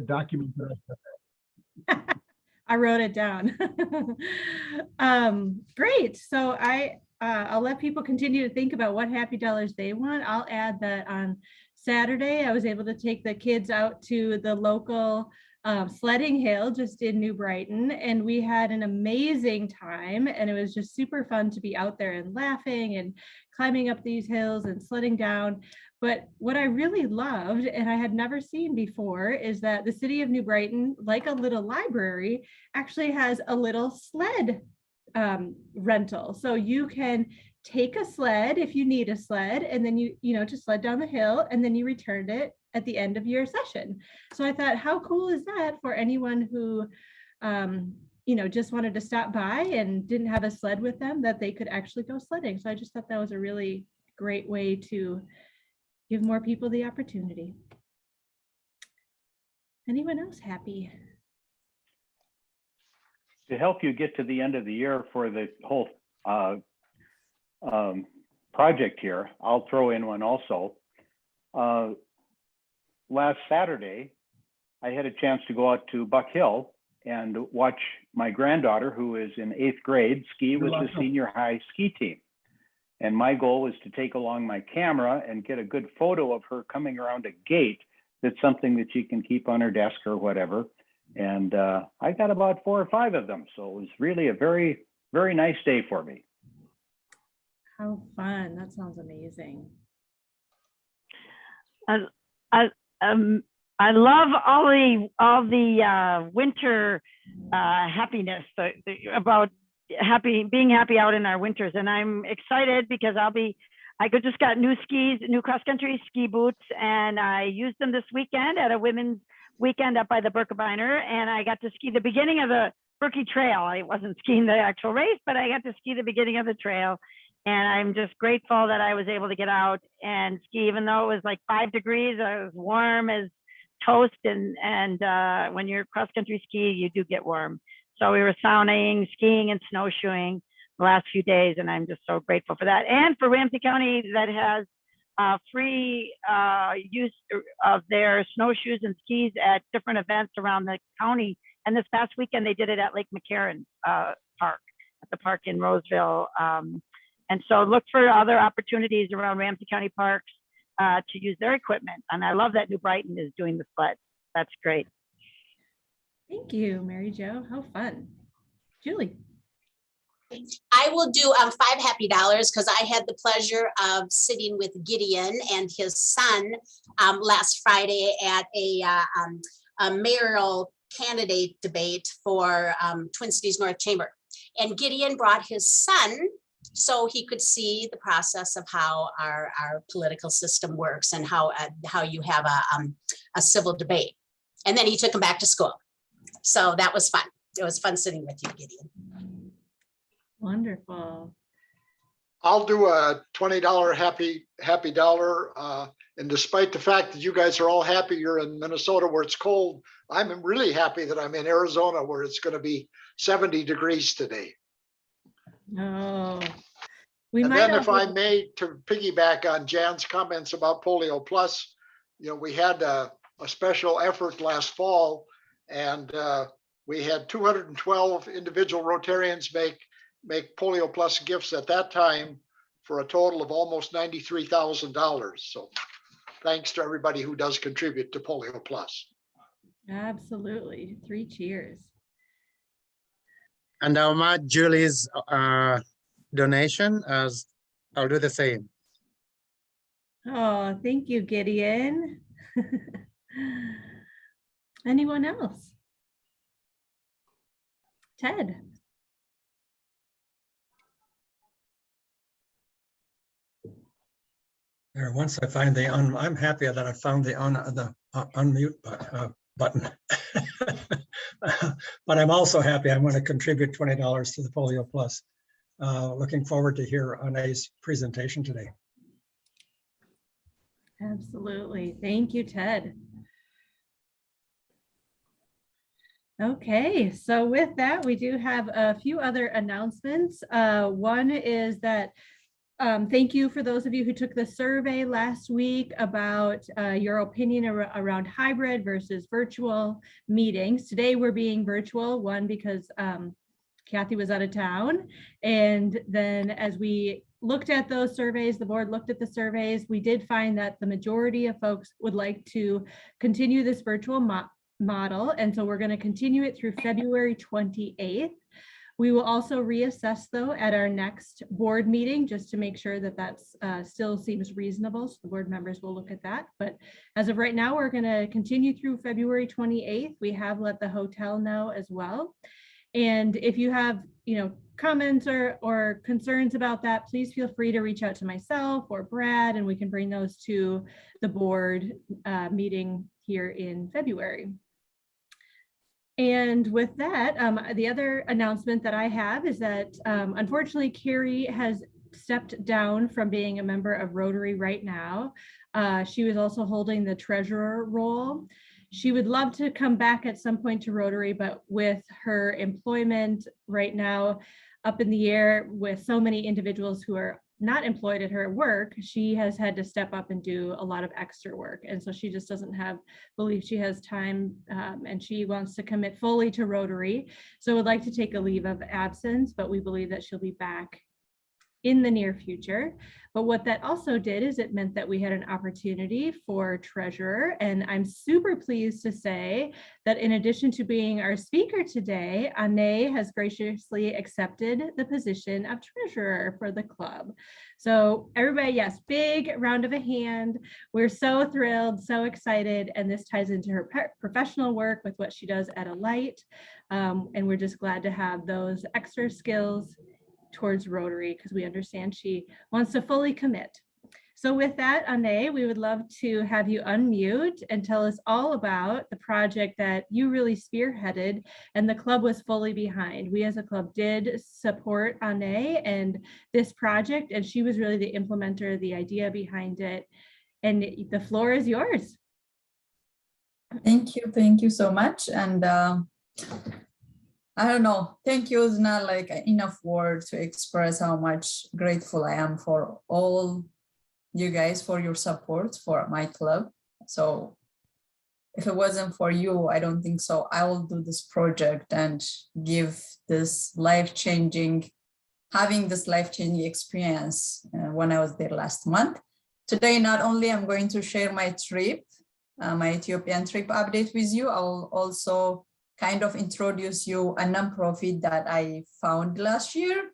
document that. I wrote it down. Great. So I'll let people continue to think about what happy dollars they want. I'll add that on Saturday, I was able to take the kids out to the local sledding hill just in New Brighton, and we had an amazing time, and it was just super fun to be out there and laughing and climbing up these hills and sledding down. But what I really loved, and I had never seen before, is that the city of New Brighton, like a little library, actually has a little sled rental. So you can take a sled if you need a sled, and then you just sled down the hill, and then you returned it at the end of your session. So I thought, how cool is that for anyone who just wanted to stop by and didn't have a sled with them, that they could actually go sledding. So I just thought that was a really great way to give more people the opportunity. Anyone else happy? To help you get to the end of the year for the whole project here, I'll throw in one also. Last Saturday, I had a chance to go out to Buck Hill and watch my granddaughter, who is in 8th grade, ski with the senior high ski team. And my goal was to take along my camera and get a good photo of her coming around a gate. That's something that she can keep on her desk or whatever. And I got about 4 or 5 of them. So it was really a very, very nice day for me. How fun. That sounds amazing. I love all the winter happiness about being happy out in our winters, and I'm excited because I just got new skis, new cross-country ski boots, and I used them this weekend at a women's weekend up by the Birkebeiner, and I got to ski the beginning of the Birkie Trail. I wasn't skiing the actual race, but I got to ski the beginning of the trail, and I'm just grateful that I was able to get out and ski, even though it was like 5 degrees. I was warm as toast, and when you're cross-country ski, you do get warm. So we were sauning, skiing, and snowshoeing the last few days, and I'm just so grateful for that. And for Ramsey County, that has free use of their snowshoes and skis at different events around the county. And this past weekend, they did it at Lake McCarran Park, at the park in Roseville. And so look for other opportunities around Ramsey County parks to use their equipment. And I love that New Brighton is doing the sled. That's great. Thank you, Mary Jo. How fun. Julie. I will do 5 happy dollars because I had the pleasure of sitting with Gideon and his son last Friday at a mayoral candidate debate for Twin Cities North Chamber. And Gideon brought his son so he could see the process of how our political system works and how you have a civil debate. And then he took him back to school. So that was fun. It was fun sitting with you, Gideon. Wonderful. I'll do a $20 happy dollar. And despite the fact that you guys are all happy you're in Minnesota where it's cold, I'm really happy that I'm in Arizona where it's going to be 70 degrees today. Oh, and then if I may, to piggyback on Jan's comments about Polio Plus, we had a special effort last fall, and we had 212 individual Rotarians make Polio Plus gifts at that time for a total of almost $93,000. So thanks to everybody who does contribute to Polio Plus. Absolutely. 3 cheers. And I'll match Julie's donation as I'll do the same. Oh, thank you, Gideon. Anyone else? Ted. There, once I find I'm happy that I found the unmute button. But I'm also happy I'm going to contribute $20 to the Polio Plus. Looking forward to hear Anae's presentation today. Absolutely. Thank you, Ted. Okay, so with that, we do have a few other announcements. One is that thank you for those of you who took the survey last week about your opinion around hybrid versus virtual meetings. Today we're being virtual, one because Kathy was out of town. And then as we looked at those surveys, the board looked at the surveys, we did find that the majority of folks would like to continue this virtual model. And so we're going to continue it through February 28th. We will also reassess though at our next board meeting, just to make sure that that's still seems reasonable. So the board members will look at that. But as of right now, we're going to continue through February 28th. We have let the hotel know as well. And if you have, comments or concerns about that, please feel free to reach out to myself or Brad, and we can bring those to the board meeting here in February. And with that, the other announcement that I have is that unfortunately, Carrie has stepped down from being a member of Rotary right now. She was also holding the treasurer role. She would love to come back at some point to Rotary, but with her employment right now up in the air with so many individuals who are not employed at her work, she has had to step up and do a lot of extra work. And so she just doesn't believe she has time, and she wants to commit fully to Rotary. So would like to take a leave of absence, but we believe that she'll be back in the near future. But what that also did is it meant that we had an opportunity for treasurer. And I'm super pleased to say that in addition to being our speaker today, Ane has graciously accepted the position of treasurer for the club. So everybody, yes, big round of a hand. We're so thrilled, so excited. And this ties into her professional work with what she does at Alight. And we're just glad to have those extra skills towards Rotary, because we understand she wants to fully commit. So with that, Ane, we would love to have you unmute and tell us all about the project that you really spearheaded and the club was fully behind. We as a club did support Ane and this project, and she was really the implementer, the idea behind it. And the floor is yours. Thank you so much. And I don't know, thank you is not like enough word to express how much grateful I am for all you guys for your support for my club. So if it wasn't for you, I don't think so. I will do this project and give this having this life-changing experience when I was there last month. Today, not only I'm going to share my trip, my Ethiopian trip update with you, I will also kind of introduce you a nonprofit that I found last year.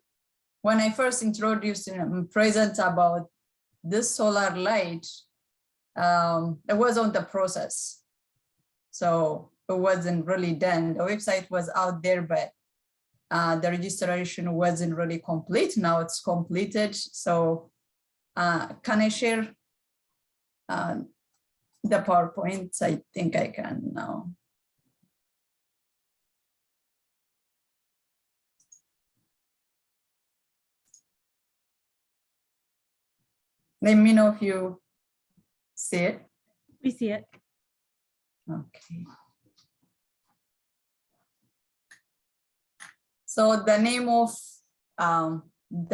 When I first introduced and present about this solar light, it was on the process. So it wasn't really done. The website was out there, but the registration wasn't really complete. Now it's completed. So can I share the PowerPoint? I think I can now. Let me know if you see it. We see it. Okay. So the name of the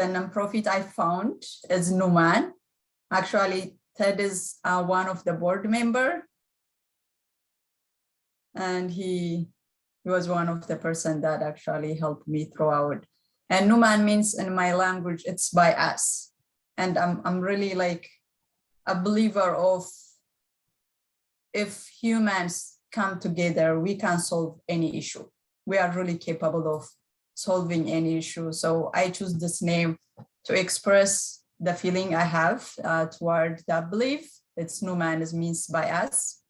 nonprofit I found is Numan. Actually, Ted is one of the board member, and he was one of the person that actually helped me throughout. And Numan means in my language, it's by us. And I'm really like a believer of if humans come together, we can solve any issue. We are really capable of solving any issue. So I choose this name to express the feeling I have toward that belief. It's Numan, it means by us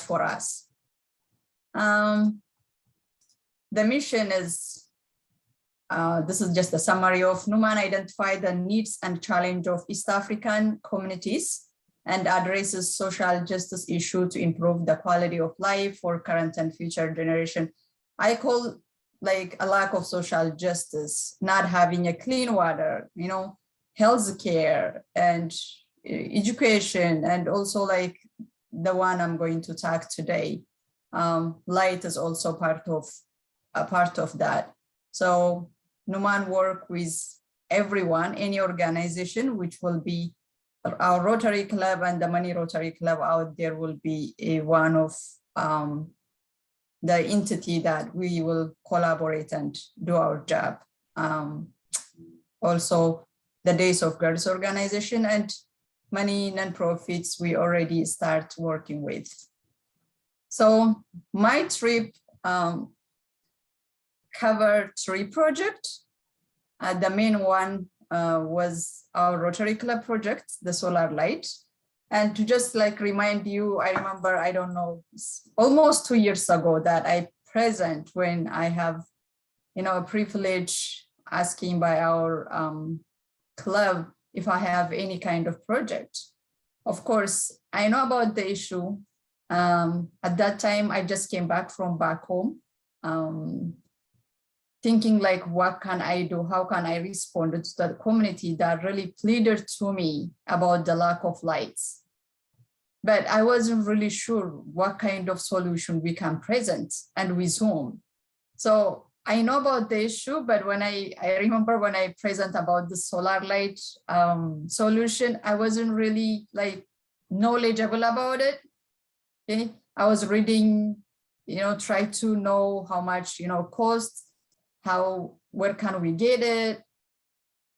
for us. The mission is, this is just a summary of Numan identify the needs and challenge of East African communities and addresses social justice issue to improve the quality of life for current and future generation. I call like a lack of social justice, not having a clean water, health care and education, and also like the one I'm going to talk today. Light is also part of that. So Numan work with everyone, any organization, which will be our Rotary Club and the Money Rotary Club out there will be one of the entity that we will collaborate and do our job. Also, the Days of Girls organization and many nonprofits we already start working with. So my trip covered 3 projects. The main one was our Rotary Club project, the solar light. And to just like remind you, I remember, I don't know, almost 2 years ago that I present when I have, a privilege asking by our club if I have any kind of project. Of course, I know about the issue. At that time, I just came back from back home, thinking like, what can I do? How can I respond to the community that really pleaded to me about the lack of lights? But I wasn't really sure what kind of solution we can present and with whom. So I know about the issue, but when I remember when I present about the solar light solution, I wasn't really like knowledgeable about it. Okay, I was reading, try to know how much, cost, where can we get it,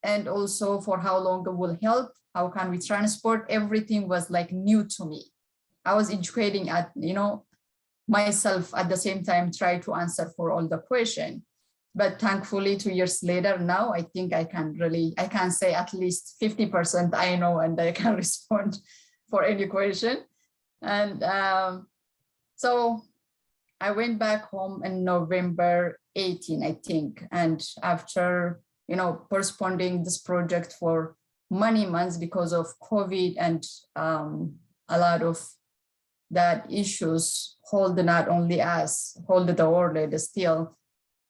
and also for how long it will help, how can we transport. Everything was like new to me. I was educating at, myself at the same time, try to answer for all the question. But thankfully 2 years later, now I think I can say at least 50% I know and I can respond for any question. And so I went back home in November 18, I think. And after, postponing this project for many months because of COVID and a lot of that issues hold not only us, hold the world still.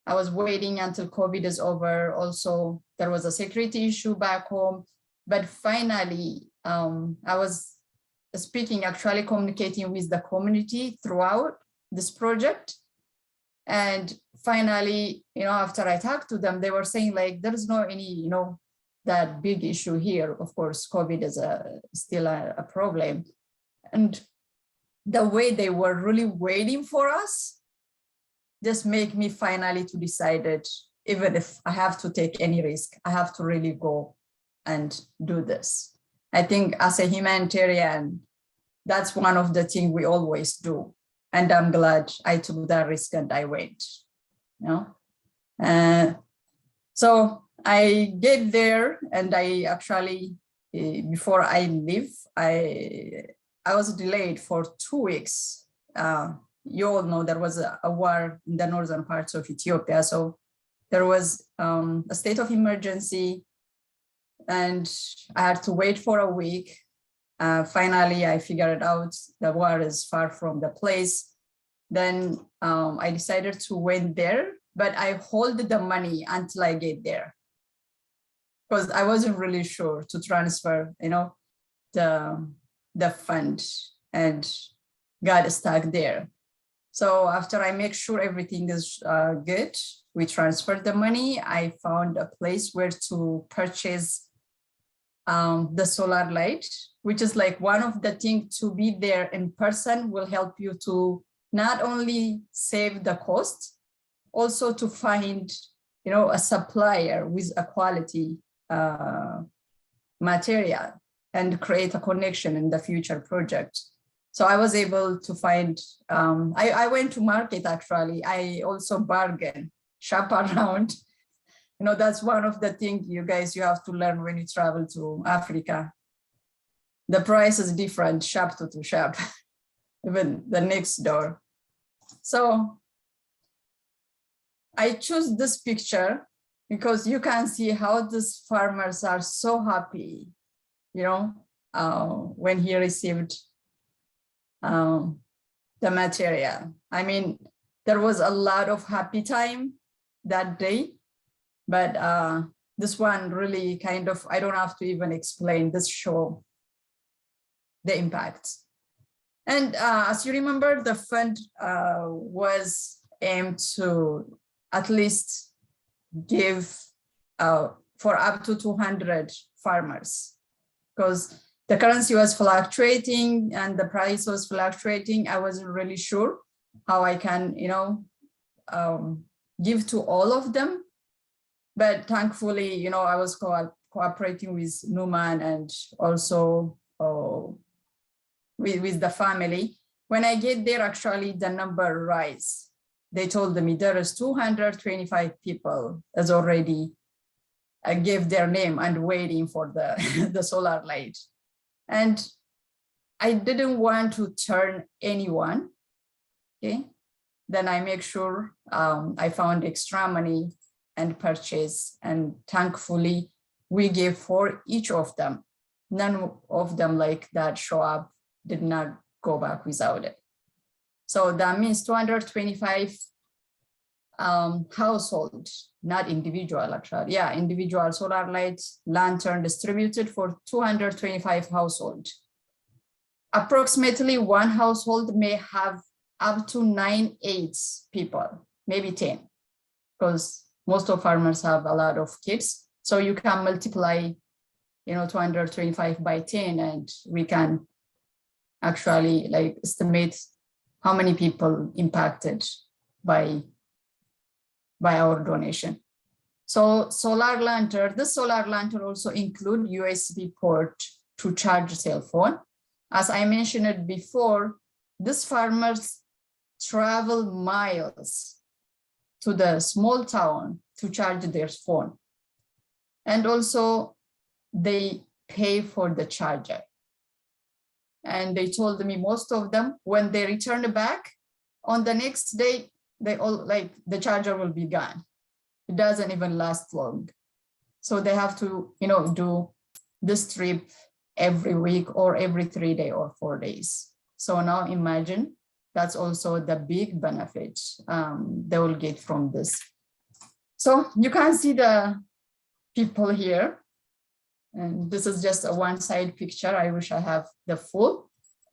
I was waiting until COVID is over. Also, there was a security issue back home. But finally, I was speaking, actually communicating with the community throughout this project. And finally, after I talked to them, they were saying like, there's no any, that big issue here. Of course, COVID is still a problem. And the way they were really waiting for us just make me finally to decide, even if I have to take any risk, I have to really go and do this. I think as a humanitarian, that's one of the things we always do. And I'm glad I took that risk and I went. So I get there and I actually, before I leave, I was delayed for 2 weeks. You all know there was a war in the northern parts of Ethiopia. So there was a state of emergency and I had to wait for a week. Finally, I figured out the war is far from the place. Then I decided to went there, but I hold the money until I get there because I wasn't really sure to transfer, the fund and got stuck there. So after I make sure everything is good, we transferred the money. I found a place where to purchase the solar light, which is like one of the things to be there in person will help you to not only save the cost, also to find, a supplier with a quality material and create a connection in the future project. So I was able to find, I went to market actually. I also bargain, shop around. That's one of the things you have to learn when you travel to Africa. The price is different shop to shop, even the next door. So I choose this picture because you can see how these farmers are so happy, when he received the material. I mean, there was a lot of happy time that day, but this one really kind of, I don't have to even explain, this show the impact. And as you remember, the fund was aimed to at least give for up to 200 farmers, because the currency was fluctuating and the price was fluctuating. I wasn't really sure how I can, give to all of them. But thankfully, I was cooperating with Numan and also with the family. When I get there, actually the number rise. They told me there is 225 people as already gave their name and waiting for the, the solar light. And I didn't want to turn anyone, okay? Then I make sure I found extra money and purchase, and thankfully we gave for each of them. None of them like that show up, did not go back without it. So that means 225 household, not individual actually. Yeah, individual solar lights, lantern distributed for 225 household. Approximately one household may have up to 9-8 people, maybe 10, because most of farmers have a lot of kids. So you can multiply, 225 by 10, and we can actually estimate how many people impacted by our donation. So solar lantern, this solar lantern also include USB port to charge cell phone. As I mentioned it before, these farmers travel miles to the small town to charge their phone. And also they pay for the charger. And they told me most of them, when they return back on the next day, they all the charger will be gone. It doesn't even last long. So they have to, do this trip every week or every 3 days or 4 days. So now imagine that's also the big benefit they will get from this. So you can see the people here. And this is just a one side picture. I wish I have the full.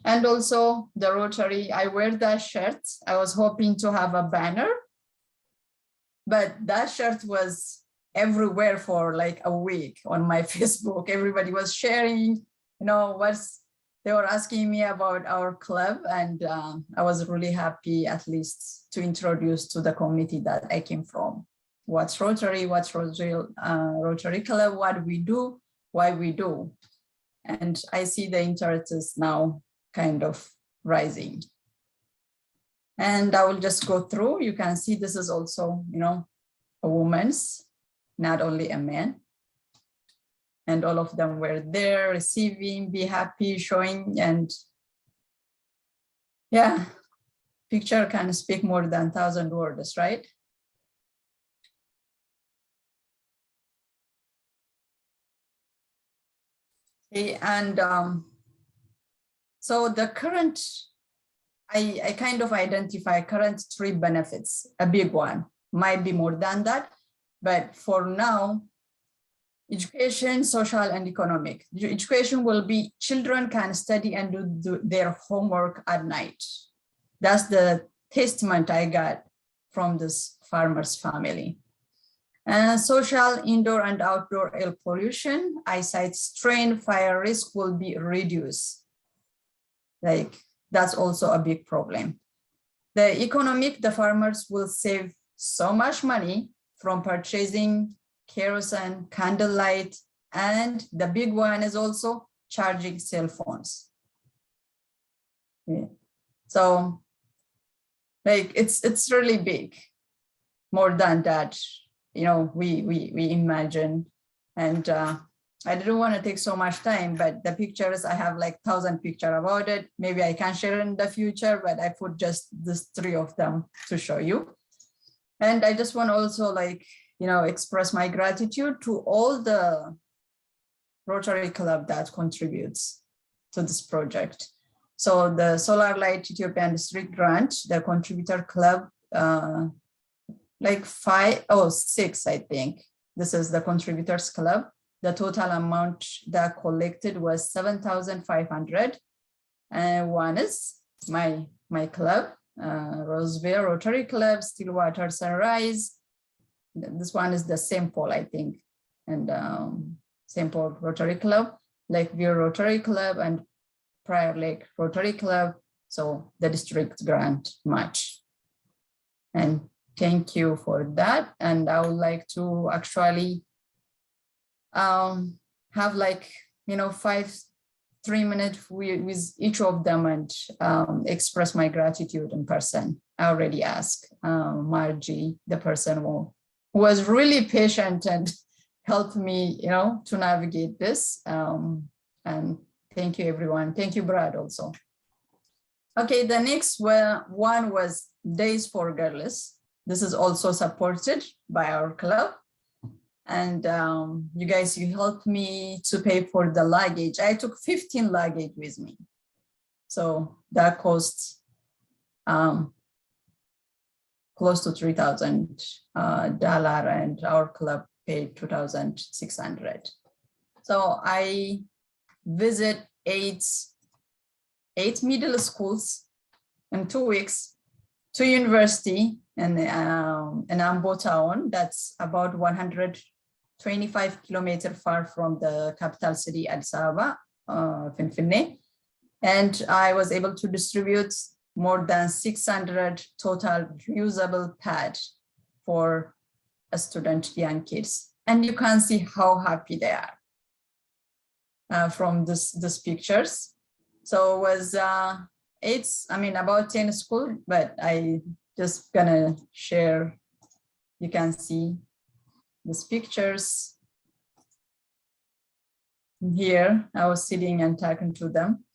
And also the Rotary, I wear that shirt. I was hoping to have a banner, but that shirt was everywhere for like a week on my Facebook. Everybody was sharing, they were asking me about our club, and I was really happy at least to introduce to the community that I came from. What's Rotary, what's Roseville Rotary Club, what we do, why we do. And I see the interest is now kind of rising. And I will just go through. You can see this is also, a woman's, not only a man. And all of them were there receiving, be happy, showing, and yeah, picture can speak more than 1,000 words, right? Okay, and so the current, I kind of identify current 3 benefits. A big one might be more than that, but for now, education, social, and economic. Education will be children can study and do their homework at night. That's the testament I got from this farmer's family. Social, indoor and outdoor air pollution, eyesight strain, fire risk will be reduced. That's also a big problem. The economic, the farmers will save so much money from purchasing kerosene, candlelight, and the big one is also charging cell phones. Yeah. So it's really big, more than that, we imagine. And I didn't want to take so much time, but the pictures, I have like 1,000 pictures about it. Maybe I can share in the future, but I put just these 3 of them to show you. And I just want to also express my gratitude to all the Rotary Club that contributes to this project. So the Solar Light Ethiopian District Grant, the contributor club, 5 or 6, I think. This is the contributors club. The total amount that collected was 7,500. And one is my club, Roseville Rotary Club, Stillwater Sunrise. This one is the same poll, I think. and St. Paul Rotary Club, Lakeview Rotary Club, and Prior Lake Rotary Club. So the district grant match. And thank you for that. And I would like to actually have like, 3 minutes with each of them and express my gratitude in person. I already asked Margie, the person who was really patient and helped me, to navigate this. And thank you, everyone. Thank you, Brad, also. Okay, the next one was Days for Girls. This is also supported by our club. And you guys, you helped me to pay for the luggage. I took 15 luggage with me. So that cost close to $3,000 and our club paid $2,600. So I visit eight middle schools in 2 weeks, 2 university in Ambo town. That's about 125 kilometers far from the capital city, Addis Ababa, Finfinne. And I was able to distribute more than 600 total reusable pads for a student, young kids. And you can see how happy they are from this pictures. So it was about 10 school, but I just gonna share. You can see these pictures here. I was sitting and talking to them.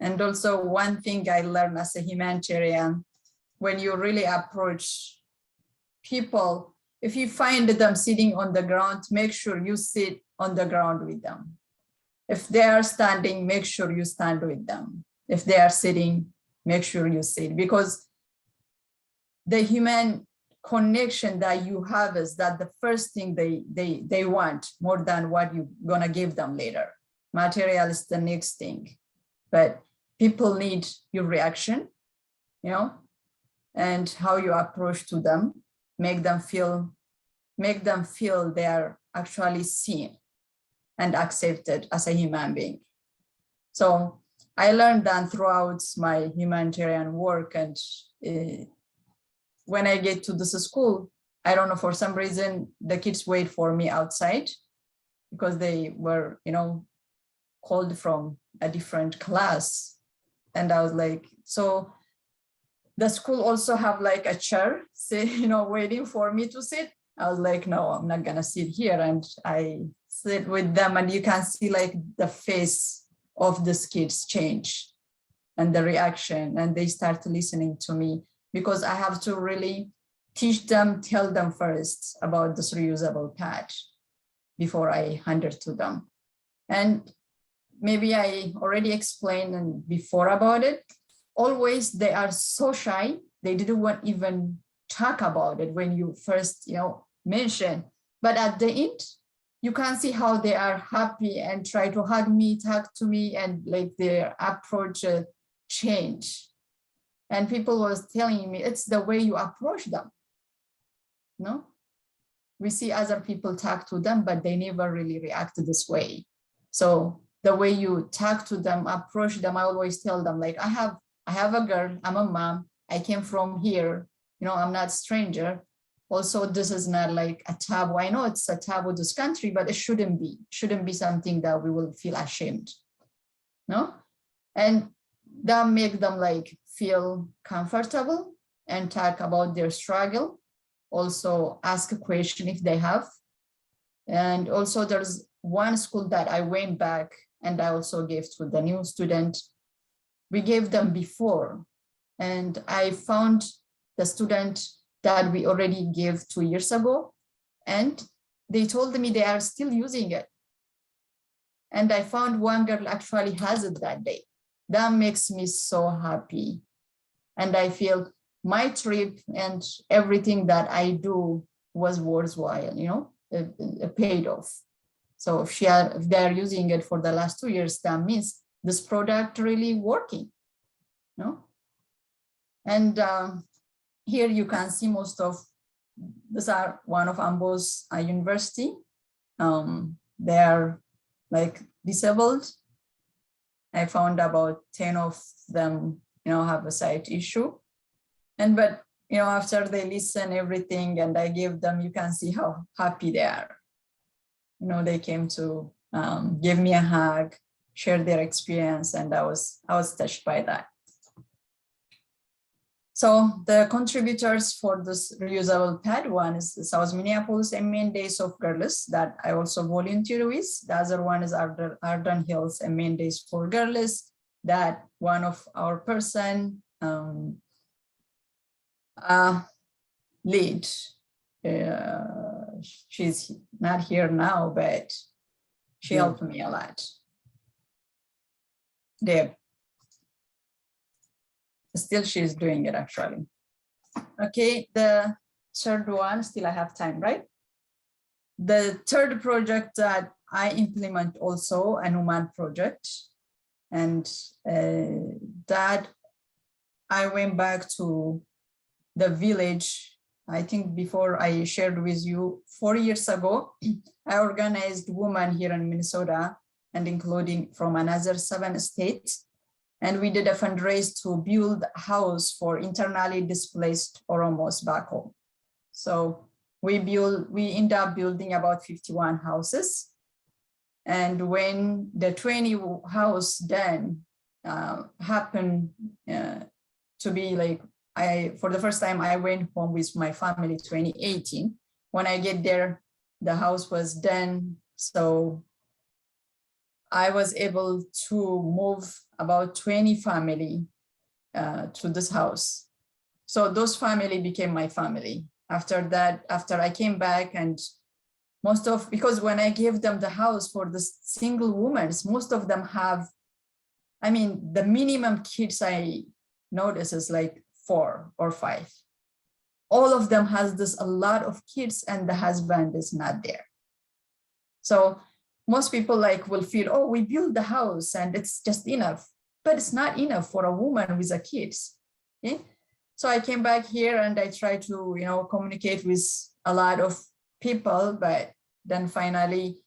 And also one thing I learned as a humanitarian, when you really approach people, if you find them sitting on the ground, make sure you sit on the ground with them. If they are standing, make sure you stand with them. If they are sitting, make sure you sit, because the human connection that you have is that the first thing they want more than what you're gonna give them later. Material is the next thing, but people need your reaction, and how you approach to them, make them feel they are actually seen and accepted as a human being. So I learned that throughout my humanitarian work. And when I get to this school, I don't know, for some reason, the kids wait for me outside because they were, called from a different class. And I was like, so the school also have like a chair, waiting for me to sit. I was like, no, I'm not gonna sit here. And I sit with them, and you can see like the face of these kids change and the reaction, and they start listening to me, because I have to really teach them, tell them first about this reusable pad before I hand it to them. And maybe I already explained before about it. Always they are so shy. They didn't want even talk about it when you first, mention. But at the end, you can see how they are happy and try to hug me, talk to me, and like their approach change. And people was telling me, it's the way you approach them. No, we see other people talk to them, but they never really react this way. So the way you talk to them, approach them, I always tell them, like, I have a girl, I'm a mom, I came from here, I'm not a stranger. Also, this is not like a taboo. I know it's a taboo, this country, but it shouldn't be something that we will feel ashamed. No? And that make them like feel comfortable and talk about their struggle. Also ask a question if they have. And also there's one school that I went back and I also gave to the new student. We gave them before, and I found the student that we already gave 2 years ago, and they told me they are still using it. And I found one girl actually has it that day. That makes me so happy. And I feel my trip and everything that I do was worthwhile, it paid off. So if they're using it for the last 2 years, that means this product really working, And here you can see most of, these are one of Ambo's university. they are like disabled. I found about 10 of them, have a sight issue. But after they listen everything and I give them, you can see how happy they are. They came to give me a hug, share their experience, and I was touched by that. So the contributors for this reusable pad, one is the South Minneapolis MN Days of Girls that I also volunteer with. The other one is Arden Hills MN Days for Girls that one of our person lead. She's not here now, but she helped me a lot. Deb. Still, she's doing it actually. Okay, the third one, still I have time, right? The third project that I implement also an Oman project, and that I went back to the village. I think before I shared with you 4 years ago, I organized women here in Minnesota and including from another 7 states. And we did a fundraise to build a house for internally displaced Oromos back home. So we end up building about 51 houses. And when the 20 house done happened to be like, for the first time, I went home with my family 2018. When I get there, the house was done. So I was able to move about 20 family to this house. So those family became my family. After that, after I came back and because when I gave them the house for the single women, most of them have, the minimum kids I notice is like 4 or 5. All of them has a lot of kids and the husband is not there. So most people will feel, oh, we built the house and it's just enough, but it's not enough for a woman with a kids. Okay? So I came back here and I tried to, communicate with a lot of people, but then finally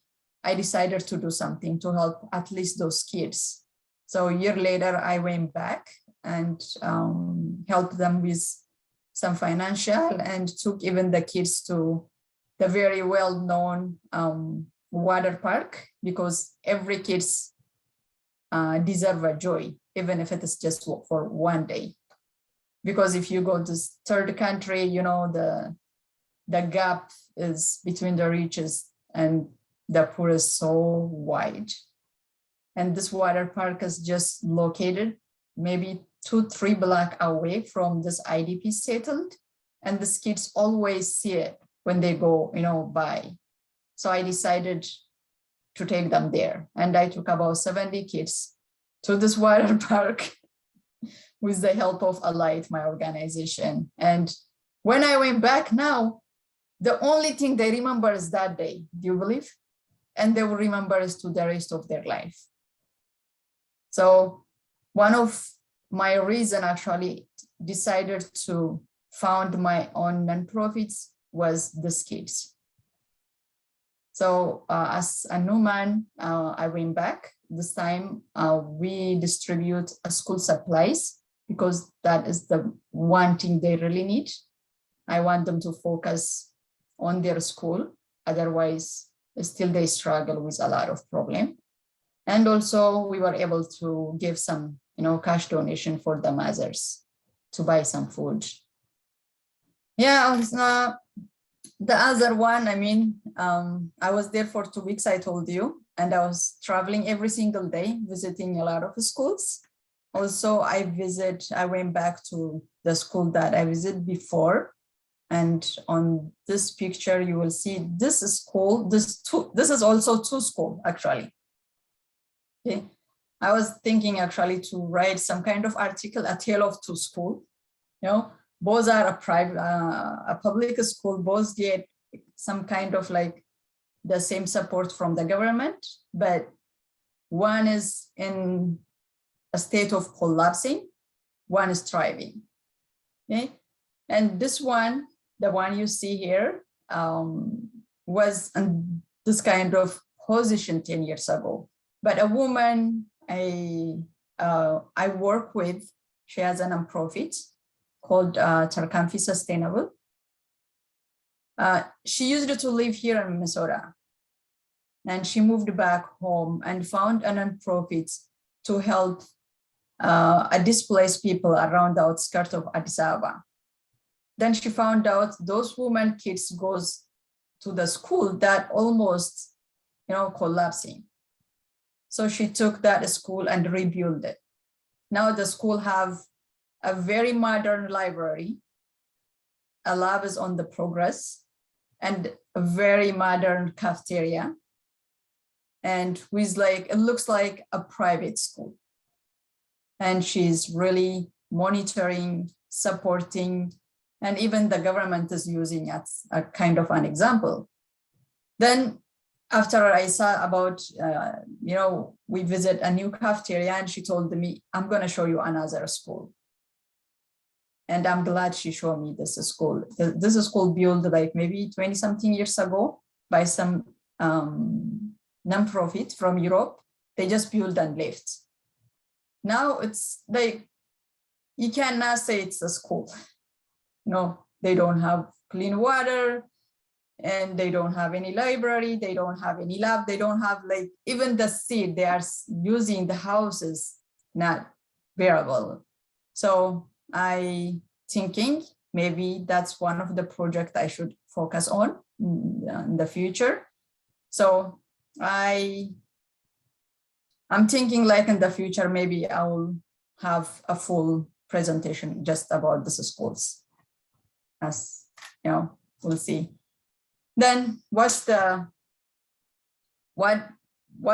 I decided to do something to help at least those kids. So a year later, I went back and helped them with some financial and took even the kids to the very well-known water park, because every kids deserve a joy, even if it is just for one day. Because if you go to third country, the gap is between the riches and the poor is so wide. And this water park is just located maybe 2-3 blocks away from this IDP settled. And the kids always see it when they go, by. So I decided to take them there. And I took about 70 kids to this water park with the help of Alight, my organization. And when I went back now, the only thing they remember is that day, do you believe? And they will remember it to the rest of their life. So one of my reason actually decided to found my own nonprofits was these kids. So as a new man, I went back. This time we distribute school supplies because that is the one thing they really need. I want them to focus on their school. Otherwise, still they struggle with a lot of problem. And also we were able to give some, cash donation for the mothers to buy some food. Yeah, the other one, I was there for 2 weeks, I told you, and I was traveling every single day, visiting a lot of schools. Also, I went back to the school that I visited before. And on this picture, you will see this school, this is also 2 schools, actually. Okay. I was thinking actually to write some kind of article, a tale of 2 schools. Both are a private, a public school, both get some kind of the same support from the government, but one is in a state of collapsing, one is thriving. Okay, and this one, the one you see here, was this kind of position 10 years ago. But a woman I work with, she has a nonprofit called Tarkamfi Sustainable. She used to live here in Minnesota, and she moved back home and found a nonprofit to help displaced people around the outskirts of Addis Ababa. Then she found out those women kids goes to the school that almost, collapsing. So she took that school and rebuilt it. Now the school have a very modern library, a lab is on the progress, and a very modern cafeteria. And with it looks like a private school. And she's really monitoring, supporting, and even the government is using it as a kind of an example. Then after I saw about, we visit a new cafeteria, and she told me, I'm going to show you another school. And I'm glad she showed me this school. This is school built like maybe 20 something years ago by some nonprofit from Europe. They just built and left. Now it's like, you cannot say it's a school. No, they don't have clean water, and they don't have any library, they don't have any lab, they don't have even the seed they are using the houses, not bearable. So I thinking maybe that's one of the projects I should focus on in the future. So I'm thinking in the future, maybe I will have a full presentation just about these schools. As we'll see. Then what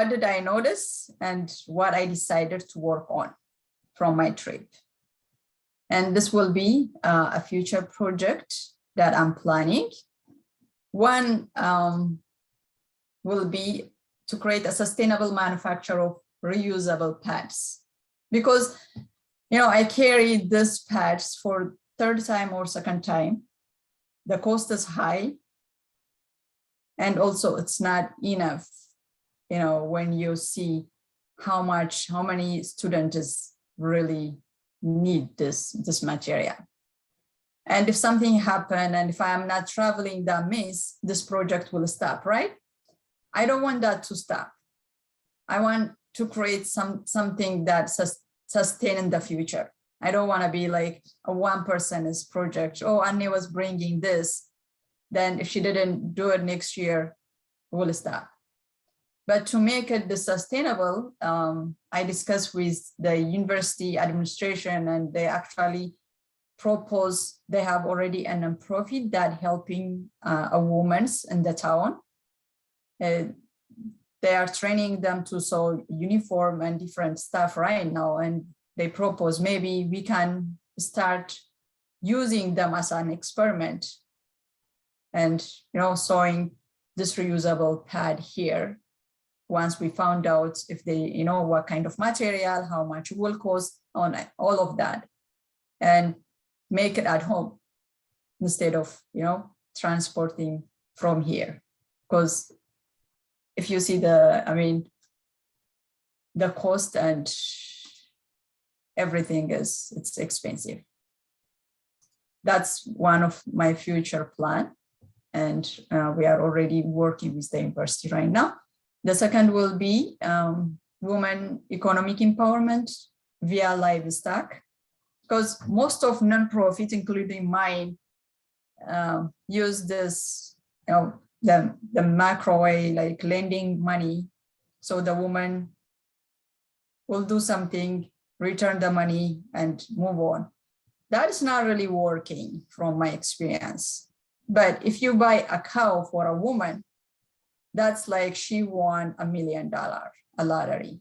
did I notice and what I decided to work on from my trip? And this will be a future project that I'm planning. One will be to create a sustainable manufacture of reusable pads, because I carry this pads for third time or second time. The cost is high, and also it's not enough. When you see how many students really need this material. And if something happened, and if I am not traveling, that means this project will stop, right? I don't want that to stop. I want to create something that sustain in the future. I don't want to be like a one person's project. Oh, Annie was bringing this. Then if she didn't do it next year, we'll stop. But to make it sustainable, I discussed with the university administration, and they actually propose, they have already a nonprofit that helping a woman in the town. They are training them to sew uniform and different stuff right now. And they propose maybe we can start using them as an experiment, and sewing this reusable pad here. Once we found out if they, what kind of material, how much it will cost, on all of that, and make it at home instead of, transporting from here. Because if you see the cost and everything it's expensive. That's one of my future plan. And we are already working with the university right now. The second will be women economic empowerment via livestock, because most of nonprofits, including mine, use this, the macro way, like lending money. So the woman will do something, return the money, and move on. That is not really working from my experience. But if you buy a cow for a woman, that's like she won $1 million, a lottery.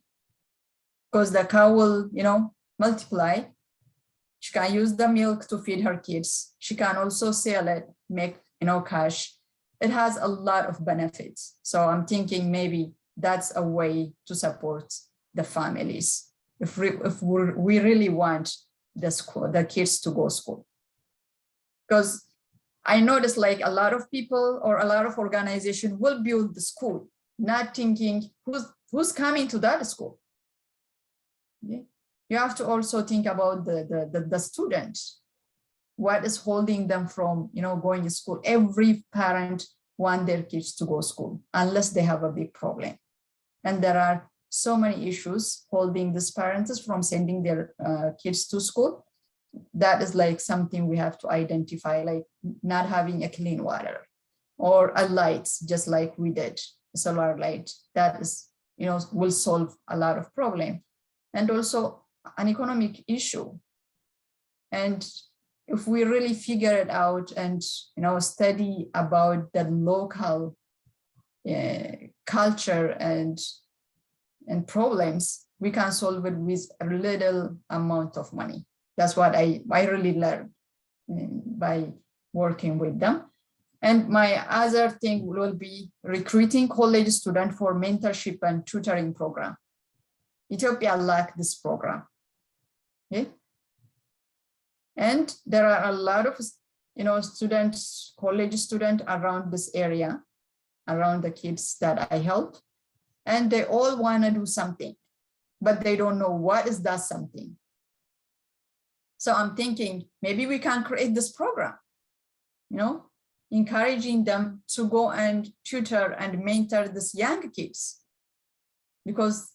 Because the cow will, multiply. She can use the milk to feed her kids. She can also sell it, make, cash. It has a lot of benefits. So I'm thinking maybe that's a way to support the families. If we really want the kids to go to school. Because I noticed like a lot of people or a lot of organizations will build the school, not thinking who's coming to that school. Okay? You have to also think about the students. What is holding them from, going to school? Every parent want their kids to go to school unless they have a big problem. And there are so many issues holding these parents from sending their kids to school. That is like something we have to identify, like not having a clean water or a light, just like we did, a solar light. That is, will solve a lot of problem. And also an economic issue. And if we really figure it out and study about the local culture and problems, we can solve it with a little amount of money. That's what I really learned by working with them. And my other thing will be recruiting college students for mentorship and tutoring program. Ethiopia lacks this program. Okay. And there are a lot of, students, college students around this area, around the kids that I help, and they all want to do something, but they don't know what is that something. So I'm thinking maybe we can create this program, encouraging them to go and tutor and mentor these young kids because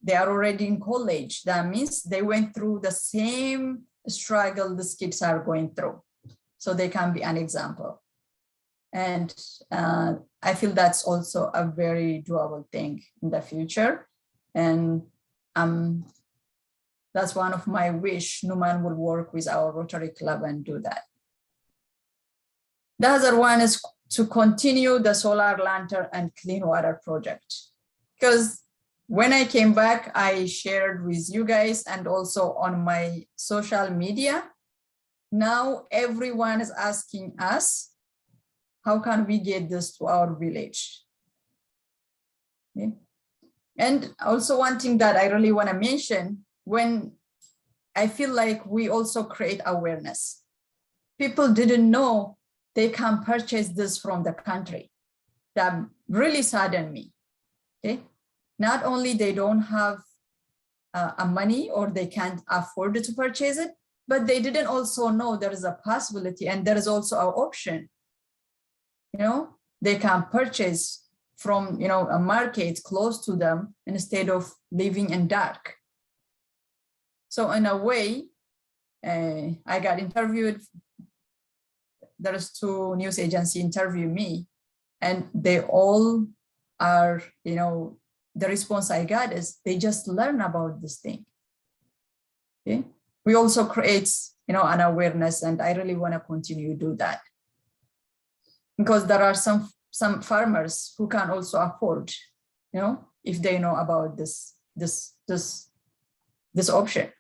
they are already in college. That means they went through the same struggle these kids are going through. So they can be an example. And I feel that's also a very doable thing in the future. And that's one of my wish. Numan will work with our Rotary Club and do that. The other one is to continue the solar lantern and clean water project. Because when I came back, I shared with you guys and also on my social media. Now everyone is asking us, how can we get this to our village? Okay. And also one thing that I really want to mention, when I feel like we also create awareness. People didn't know they can purchase this from the country. That really saddened me. Okay. Not only they don't have a money or they can't afford to purchase it, but they didn't also know there is a possibility and there is also an option. They can purchase from, a market close to them instead of living in dark. So in a way, I got interviewed. There's 2 news agencies interview me and they all are, the response I got is they just learn about this thing. Okay. We also create, an awareness, and I really want to continue to do that because there are some farmers who can also afford, if they know about this option.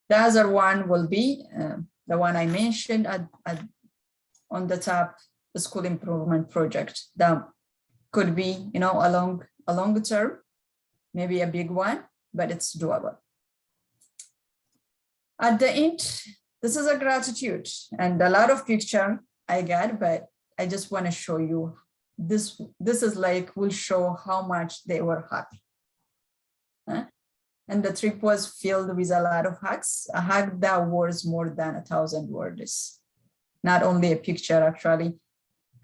The other one will be the one I mentioned on the top, the school improvement project that could be, a long term, maybe a big one, but it's doable. At the end, this is a gratitude and a lot of picture I got, but I just want to show you this. This is like, will show how much they were happy. And the trip was filled with a lot of hugs, a hug that was more than 1,000 words. Not only a picture, actually.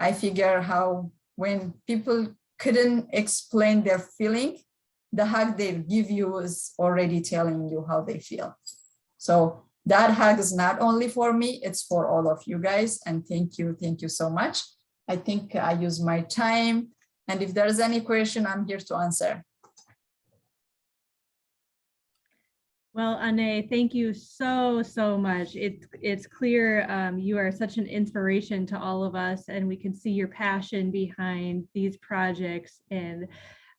I figure how when people couldn't explain their feeling, the hug they give you is already telling you how they feel. So that hug is not only for me, it's for all of you guys. And thank you so much. I think I use my time. And if there's any question, I'm here to answer. Well, Ane, thank you so much. It's clear you are such an inspiration to all of us, and we can see your passion behind these projects and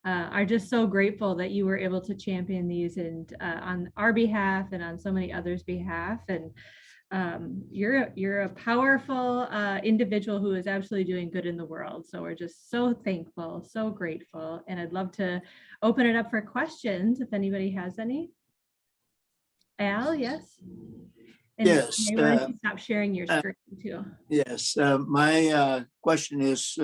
are just so grateful that you were able to champion these and on our behalf and on so many others' behalf. And you're a powerful individual who is absolutely doing good in the world. So we're just so thankful, so grateful. And I'd love to open it up for questions if anybody has any. Al, yes. And Yes, Mary, why don't you stop sharing your screen too? Yes, my question is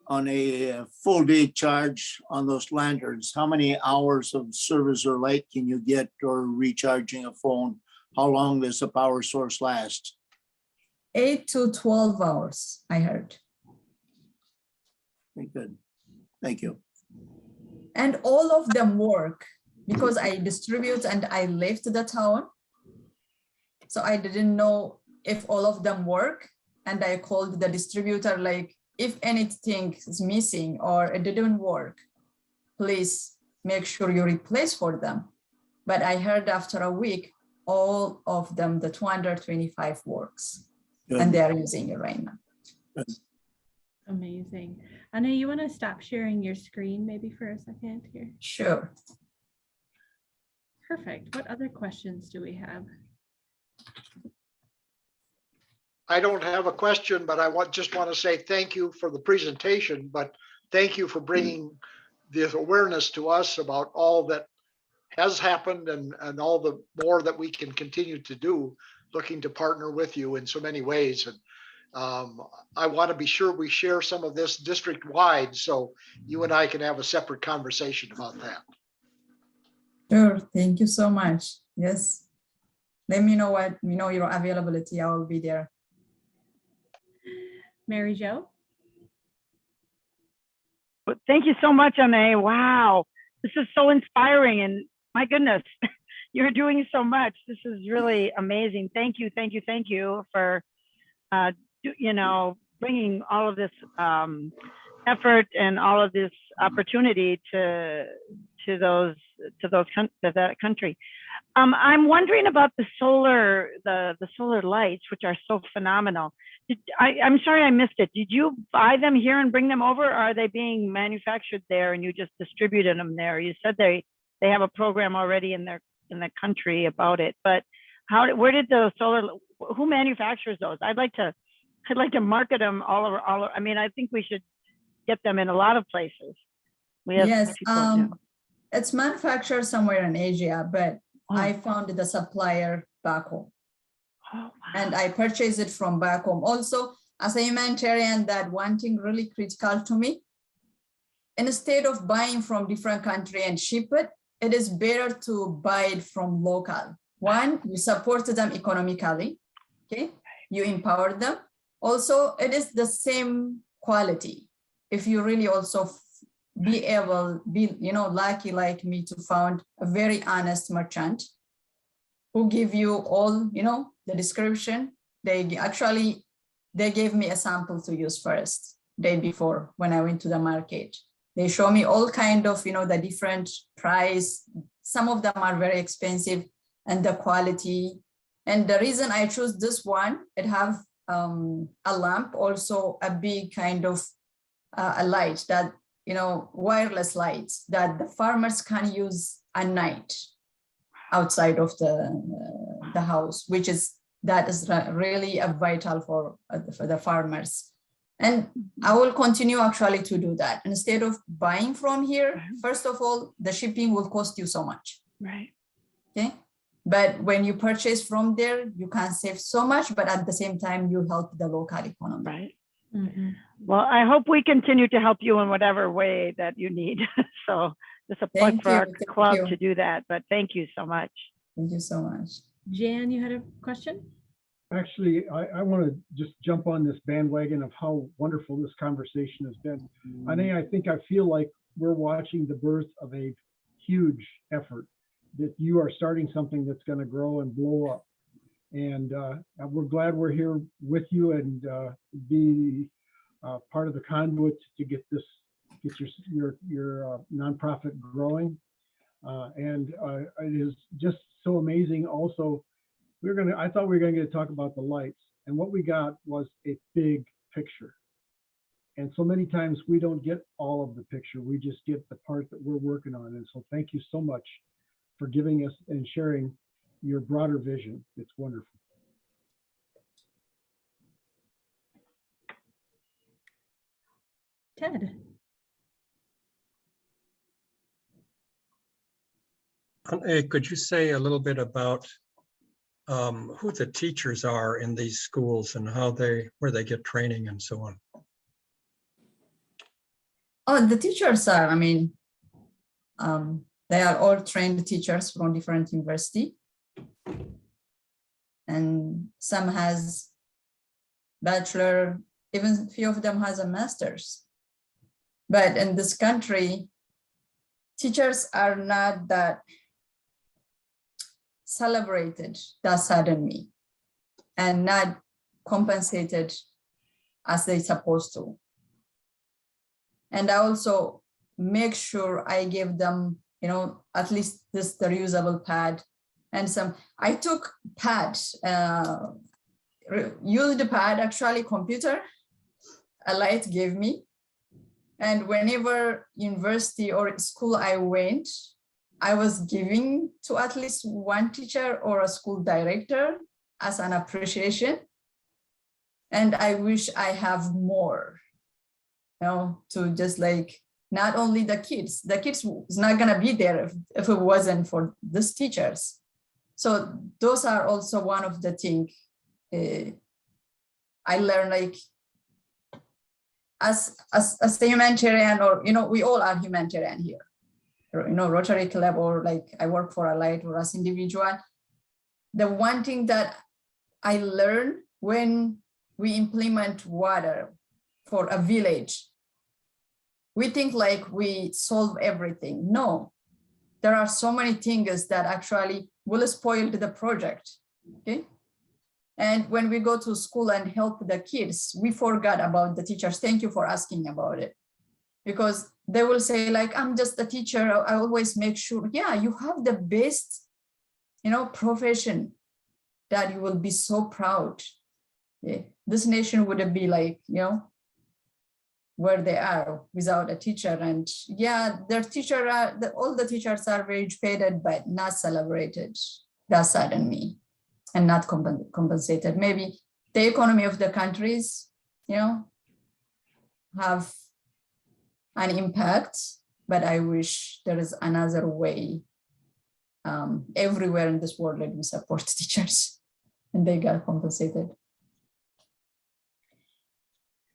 on a full day charge on those lanterns, how many hours of service or light can you get or recharging a phone? How long does the power source last? 8 to 12 hours, I heard. Very good. Thank you. And all of them work because I distribute and I left the town. So I didn't know if all of them work. And I called the distributor, like, if anything is missing or it didn't work, please make sure you replace for them. But I heard after a week, all of them, the 225 works. Good. And they are using it right now. Good. Amazing. Anna, you want to stop sharing your screen maybe for a second here? Sure. Perfect. What other questions do we have? I don't have a question, but I just want to say thank you for the presentation, but thank you for bringing this awareness to us about all that has happened and all the more that we can continue to do, looking to partner with you in so many ways. And I want to be sure we share some of this district-wide so you and I can have a separate conversation about that. Sure. Thank you so much. Yes. Let me know your availability. I will be there. Mary Jo? Thank you so much, Ame. Wow, this is so inspiring, and my goodness, you're doing so much. This is really amazing. Thank you, thank you, thank you for, bringing all of this effort and all of this opportunity to that country. I'm wondering about the solar lights, which are so phenomenal. I'm sorry I missed it. Did you buy them here and bring them over, or are they being manufactured there and you just distributed them there? You said they have a program already in the country about it, but where did the who manufactures those? I'd like to market them all over. I mean, I think we should get them in a lot of places. Yes, it's manufactured somewhere in Asia, but I found the supplier back home. Oh, wow. And I purchased it from back home. Also, as a humanitarian, that one thing really critical to me, instead of buying from different country and ship it, it is better to buy it from local. One, you support them economically, okay? You empower them. Also, it is the same quality. If you really also be lucky like me to find a very honest merchant who give you all, the description. They gave me a sample to use first, day before when I went to the market. They show me all kind of, the different price. Some of them are very expensive and the quality. And the reason I chose this one, it have a lamp, also a big kind of a light that, wireless lights that the farmers can use at night outside of the house, that is really a vital for the farmers. And I will continue actually to do that. Instead of buying from here, first of all, the shipping will cost you so much. Right. Okay. But when you purchase from there, you can save so much, but at the same time, you help the local economy. Right. Mm-hmm. Well, I hope we continue to help you in whatever way that you need. So just a plug for our club to do that, but thank you so much. Thank you so much. Jan, you had a question? Actually, I want to just jump on this bandwagon of how wonderful this conversation has been. I feel like we're watching the birth of a huge effort, that you are starting something that's going to grow and blow up. And we're glad we're here with you and be part of the conduit to get your nonprofit growing. And it is just so amazing. Also, I thought we were going to get to talk about the lights, and what we got was a big picture. And so many times we don't get all of the picture. We just get the part that we're working on. And so thank you so much for giving us and sharing your broader vision. It's wonderful. Ted. Could you say a little bit about who the teachers are in these schools and where they get training and so on. Oh, the teachers are, I mean, they are all trained teachers from different university. And some has bachelor, even few of them has a master's. But in this country, teachers are not that celebrated that suddenly and not compensated as they supposed to. And I also make sure I give them, you know, at least this the reusable pad and some. I took pad, used the pad, actually computer, a light gave me. And whenever university or school I went, I was giving to at least one teacher or a school director as an appreciation. And I wish I have more, you know, to just like, not only the kids is not gonna be there if it wasn't for these teachers. So those are also one of the things I learned, like, as a humanitarian, or, you know, we all are humanitarian here, you know, Rotary Club, or like I work for a light or as individual. The one thing that I learned when we implement water for a village, we think like we solve everything. No, there are so many things that actually will spoil the project, okay? And when we go to school and help the kids, we forgot about the teachers. Thank you for asking about it. Because they will say like, I'm just a teacher, I always make sure, yeah, you have the best, you know, profession that you will be so proud. Yeah. This nation wouldn't be like, you know, where they are without a teacher. And yeah, their teacher all the teachers are very educated, but not celebrated. That saddened me. And not compensated. Maybe the economy of the countries, you know, have an impact, but I wish there is another way. Everywhere in this world, let me support teachers and they got compensated.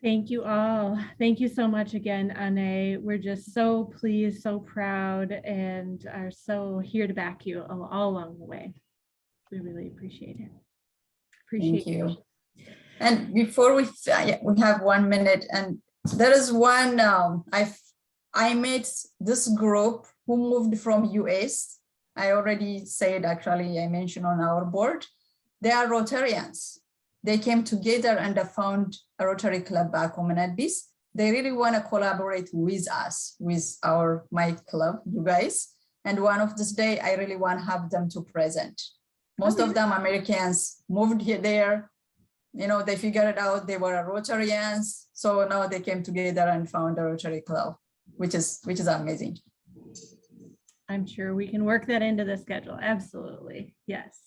Thank you all. Thank you so much again, Anne. We're just so pleased, so proud, and are so here to back you all along the way. We really appreciate it. Thank you. And before we have 1 minute, and there is one, I met this group who moved from US. I already said, actually, I mentioned on our board, they are Rotarians. They came together and found a Rotary Club back home in Addis. They really want to collaborate with us, with my club, you guys. And one of this day, I really want to have them to present. Most of them Americans moved here there, you know, they figured it out, they were Rotarians. So now they came together and found a Rotary Club, which is amazing. I'm sure we can work that into the schedule. Absolutely. Yes.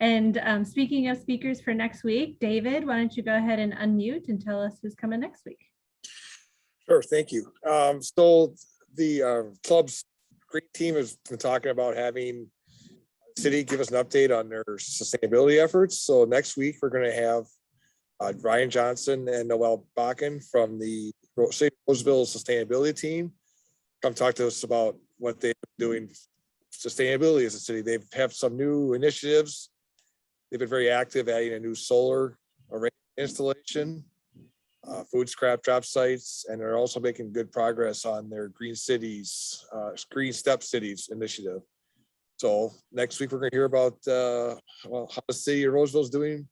And speaking of speakers for next week, David, why don't you go ahead and unmute and tell us who's coming next week? Sure, thank you. So the club's green team has been talking about having the city give us an update on their sustainability efforts. So next week, we're going to have Ryan Johnson and Noel Bakken from the Roseville sustainability team come talk to us about what they're doing sustainability as a city. They have some new initiatives. They've been very active, adding a new solar array installation, food scrap drop sites, and they're also making good progress on their green cities, green step cities initiative. So next week we're going to hear about how the city of Roseville is doing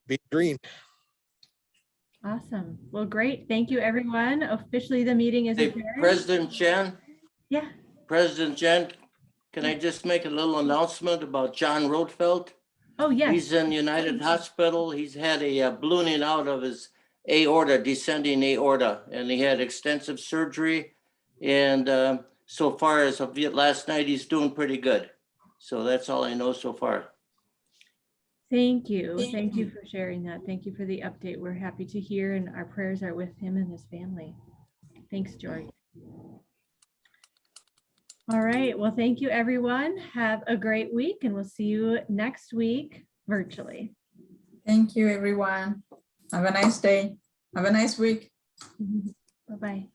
being green. Awesome. Well, great. Thank you, everyone. Officially, the meeting is adjourned. President Jan. Yeah. President Jan, can I just make a little announcement about John Rotfeld? Oh, yes. He's in United Hospital. He's had a ballooning out of his aorta, descending aorta, and he had extensive surgery. And so far as of last night, he's doing pretty good. So that's all I know so far. Thank you. Thank you for sharing that. Thank you for the update. We're happy to hear, and our prayers are with him and his family. Thanks, George. All right. Well, thank you, everyone. Have a great week, and we'll see you next week virtually. Thank you, everyone. Have a nice day. Have a nice week. Bye-bye.